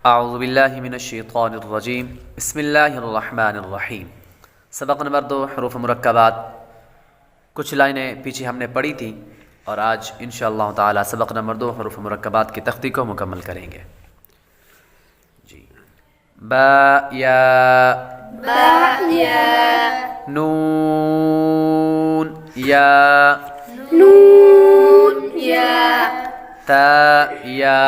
अऊज़ु बिल्लाहि मिनश्शैतानिर्रजीम बिस्मिल्लाहिर्रहमानिर्रहीम। सबक नंबर 2 हरूफ मुरक्कबात। कुछ लाइनें पीछे हमने पढ़ी थी और आज इंशाअल्लाह ताला सबक नंबर 2 हरूफ मुरक्कबात की तख्ती को मुकम्मल करेंगे। जी, बा या नून या ता या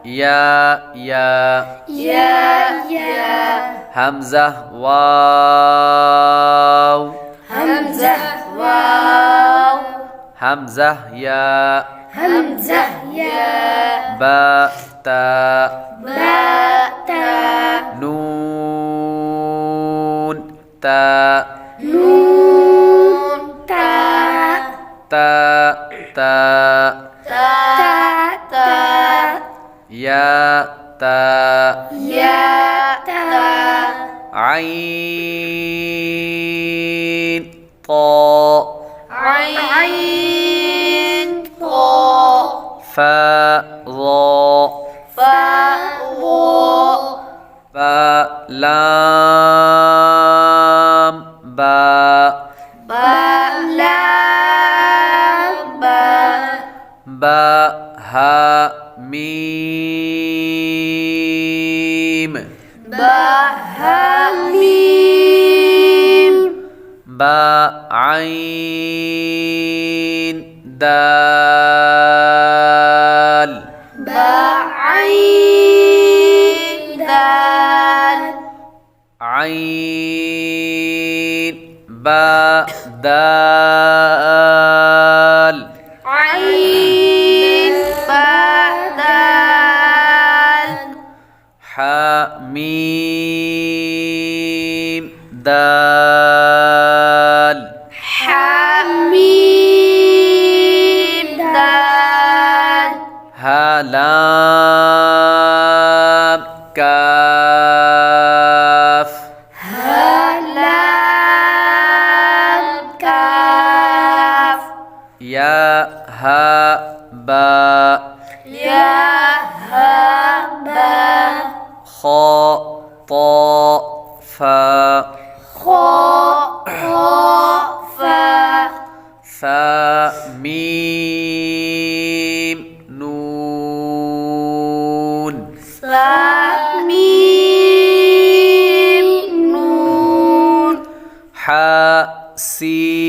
या हमज़ा वाव हमज़ा या बा ता नून ता ता या ता आइन क़ा फा ज़ा लाम बा हा मीम बा आइन दाल आइन बा दाल حميم دال هلام كاف يا ها با خا طا فا ثا ميم نون حا سين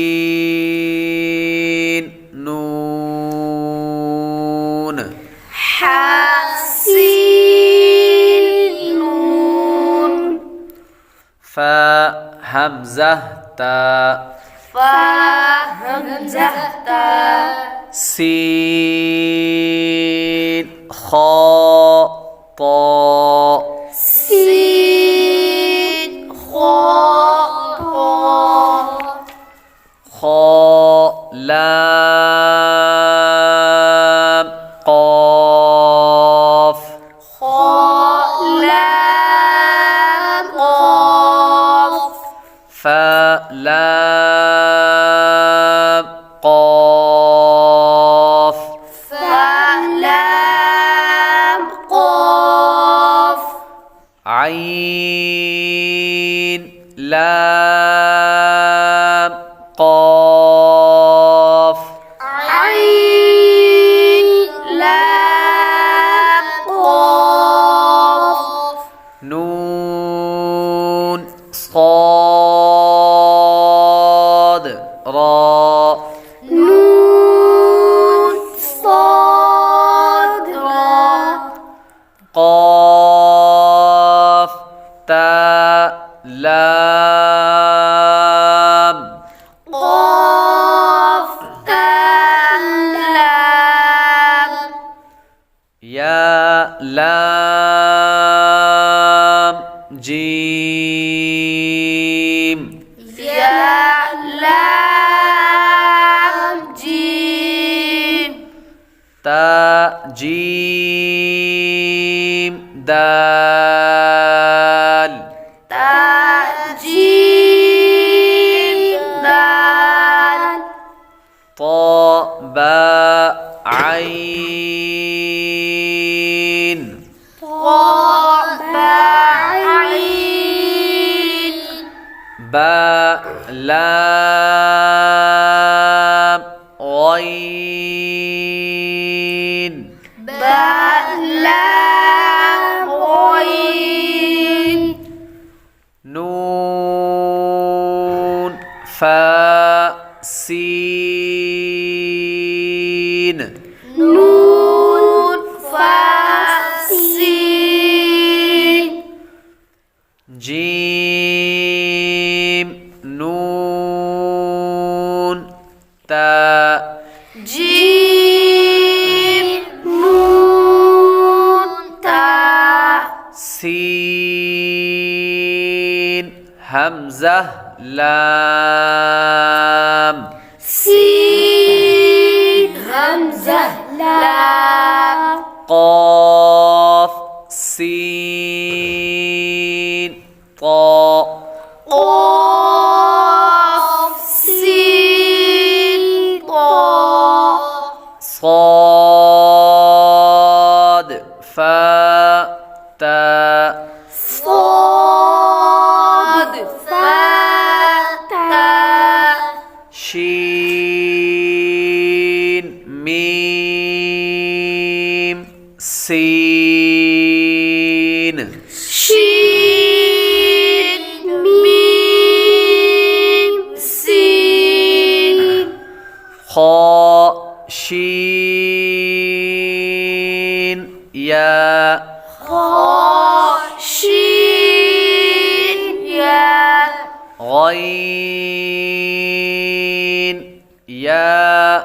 نون فا همزة تا سين خا طا خا لام قاف فا لام قاف عين لام قاف نون صاد را قاف تا لام يا لام جيم تا جيم دال طا با عين با لام غين نون فا سين نون فا سين جيم نون تا جيم نون تا سين همزة لام سين همزة لام قاف سين طا قاف سين طا صاد فا تا صاد فا تا شين ميم سين شين ميم سين خاء شين يا خا شين يا غين يا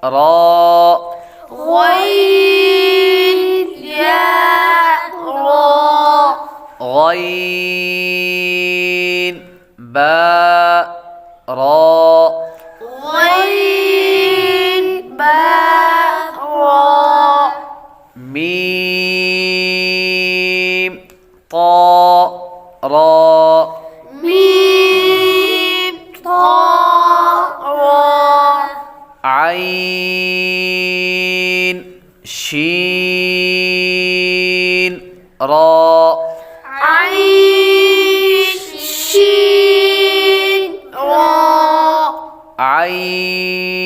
راء غين يا را غين باء راء غين باء را ميم طاء راء ميم طاء را عين شين راء عين شين را عين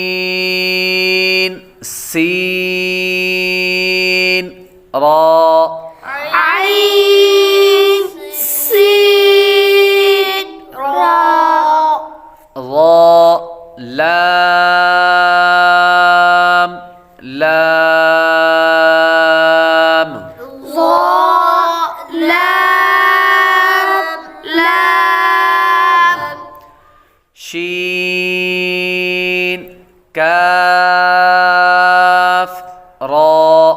سين راء عين سين را ظاء لام لام ظا لام لام شين كاف راء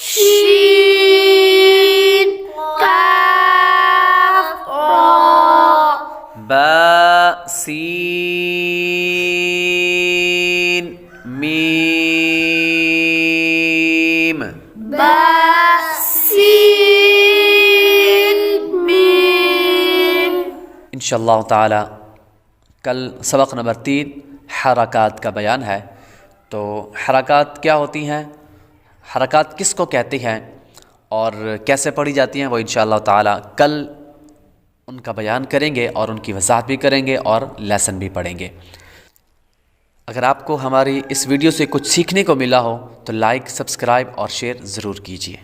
شين كاف را باء سين ميم باء سين ميم इंशाअल्लाह ताला कल सबक नंबर 3 हरकत का बयान है। तो हरकत क्या होती हैं, हरकत किसको कहती हैं और कैसे पढ़ी जाती हैं, वो इंशाअल्लाह ताला कल उनका बयान करेंगे और उनकी वजाहत भी करेंगे और लेसन भी पढ़ेंगे। अगर आपको हमारी इस वीडियो से कुछ सीखने को मिला हो तो लाइक, सब्सक्राइब और शेयर ज़रूर कीजिए।